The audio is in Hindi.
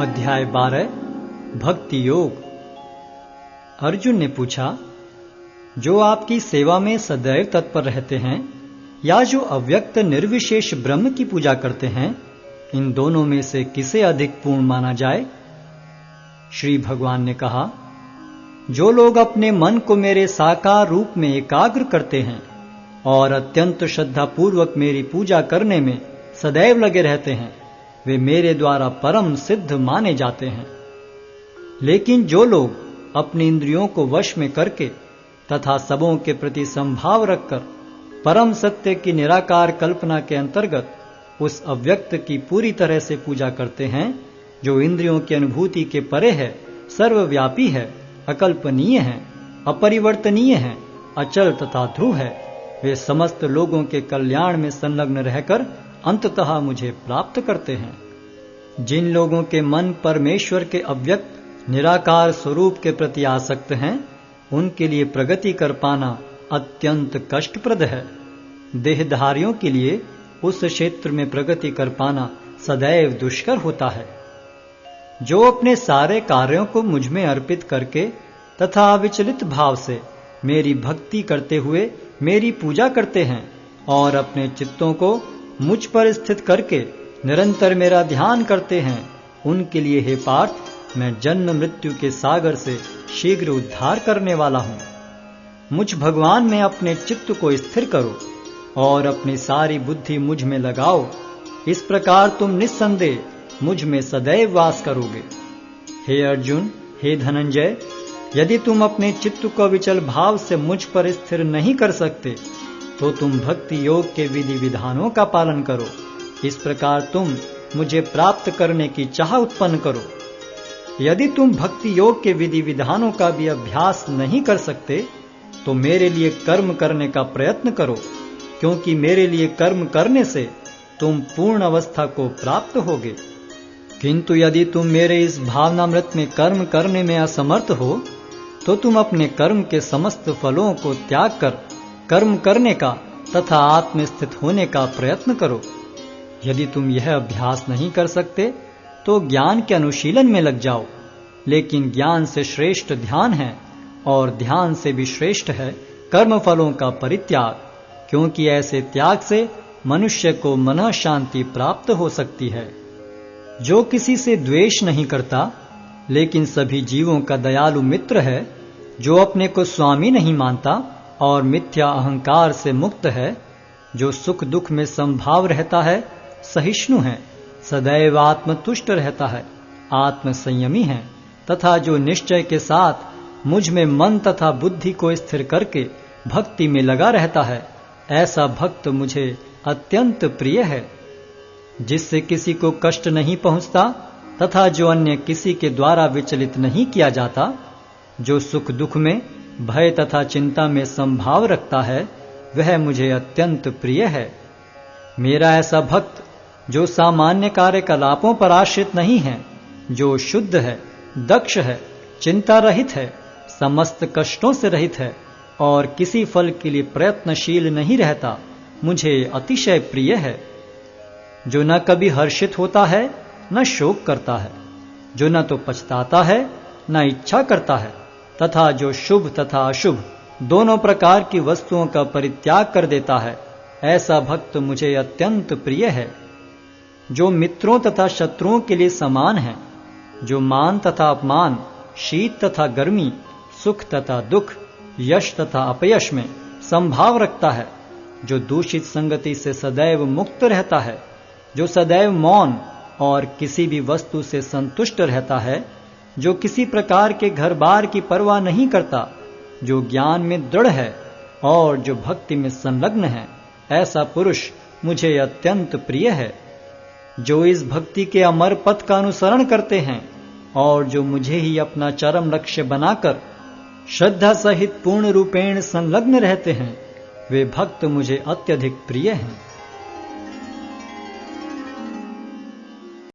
अध्याय 12 भक्ति योग। अर्जुन ने पूछा, जो आपकी सेवा में सदैव तत्पर रहते हैं या जो अव्यक्त निर्विशेष ब्रह्म की पूजा करते हैं, इन दोनों में से किसे अधिक पूर्ण माना जाए? श्री भगवान ने कहा, जो लोग अपने मन को मेरे साकार रूप में एकाग्र करते हैं और अत्यंत श्रद्धापूर्वक मेरी पूजा करने में सदैव लगे रहते हैं, वे मेरे द्वारा परम सिद्ध माने जाते हैं। लेकिन जो लोग अपनी इंद्रियों को वश में करके तथा सबों के प्रति संभाव रखकर परम सत्य की निराकार कल्पना के अंतर्गत उस अव्यक्त की पूरी तरह से पूजा करते हैं, जो इंद्रियों की अनुभूति के परे है, सर्वव्यापी है, अकल्पनीय है, अपरिवर्तनीय है, अचल तथा ध्रुव है, वे समस्त लोगों के कल्याण में संलग्न रहकर अंततः मुझे प्राप्त करते हैं। जिन लोगों के मन परमेश्वर के अव्यक्त निराकार स्वरूप के प्रति आसक्त हैं, उनके लिए प्रगति कर पाना अत्यंत कष्टप्रद है। देहधारियों के लिए उस क्षेत्र में प्रगति कर पाना सदैव दुष्कर होता है। जो अपने सारे कार्यों को मुझ में अर्पित करके तथा अविचलित भाव से मेरी भक्ति करते हुए मेरी पूजा करते हैं और अपने चित्तों को मुझ पर स्थित करके निरंतर मेरा ध्यान करते हैं, उनके लिए हे पार्थ, मैं जन्म मृत्यु के सागर से शीघ्र उद्धार करने वाला हूं। मुझ भगवान में अपने चित्त को स्थिर करो और अपनी सारी बुद्धि मुझ में लगाओ। इस प्रकार तुम निस्संदेह मुझ में सदैव वास करोगे। हे अर्जुन, हे धनंजय, यदि तुम अपने चित्त को विचल भाव से मुझ पर स्थिर नहीं कर सकते तो तुम भक्ति योग के विधि विधानों का पालन करो। इस प्रकार तुम मुझे प्राप्त करने की चाह उत्पन्न करो। यदि तुम भक्ति योग के विधि विधानों का भी अभ्यास नहीं कर सकते तो मेरे लिए कर्म करने का प्रयत्न करो, क्योंकि मेरे लिए कर्म करने से तुम पूर्ण अवस्था को प्राप्त होगे। किंतु यदि तुम मेरे इस भावनामृत में कर्म करने में असमर्थ हो तो तुम अपने कर्म के समस्त फलों को त्याग कर कर्म करने का तथा आत्मस्थित होने का प्रयत्न करो। यदि तुम यह अभ्यास नहीं कर सकते तो ज्ञान के अनुशीलन में लग जाओ। लेकिन ज्ञान से श्रेष्ठ ध्यान है और ध्यान से भी श्रेष्ठ है कर्म फलों का परित्याग, क्योंकि ऐसे त्याग से मनुष्य को मन शांति प्राप्त हो सकती है। जो किसी से द्वेष नहीं करता लेकिन सभी जीवों का दयालु मित्र है, जो अपने को स्वामी नहीं मानता और मिथ्या अहंकार से मुक्त है, जो सुख दुख में संभाव रहता है, सहिष्णु है, सदैव आत्मतुष्ट रहता है, आत्म संयमी है, तथा जो निश्चय के साथ मुझ में मन तथा बुद्धि को स्थिर करके भक्ति में लगा रहता है, ऐसा भक्त मुझे अत्यंत प्रिय है। जिससे किसी को कष्ट नहीं पहुंचता तथा जो अन्य किसी के द्वारा विचलित नहीं किया जाता, जो सुख दुख में भय तथा चिंता में संभाव रखता है, वह मुझे अत्यंत प्रिय है। मेरा ऐसा भक्त जो सामान्य कार्यकलापों पर आश्रित नहीं है, जो शुद्ध है, दक्ष है, चिंता रहित है, समस्त कष्टों से रहित है और किसी फल के लिए प्रयत्नशील नहीं रहता, मुझे अतिशय प्रिय है। जो न कभी हर्षित होता है न शोक करता है, जो न तो पछताता है न इच्छा करता है, तथा जो शुभ तथा अशुभ दोनों प्रकार की वस्तुओं का परित्याग कर देता है, ऐसा भक्त मुझे अत्यंत प्रिय है। जो मित्रों तथा शत्रुओं के लिए समान है, जो मान तथा अपमान, शीत तथा गर्मी, सुख तथा दुख, यश तथा अपयश में संभाव रखता है, जो दूषित संगति से सदैव मुक्त रहता है, जो सदैव मौन और किसी भी वस्तु से संतुष्ट रहता है, जो किसी प्रकार के घर बार की परवाह नहीं करता, जो ज्ञान में दृढ़ है और जो भक्ति में संलग्न है, ऐसा पुरुष मुझे अत्यंत प्रिय है। जो इस भक्ति के अमर पथ का अनुसरण करते हैं और जो मुझे ही अपना चरम लक्ष्य बनाकर श्रद्धा सहित पूर्ण रूपेण संलग्न रहते हैं, वे भक्त मुझे अत्यधिक प्रिय हैं।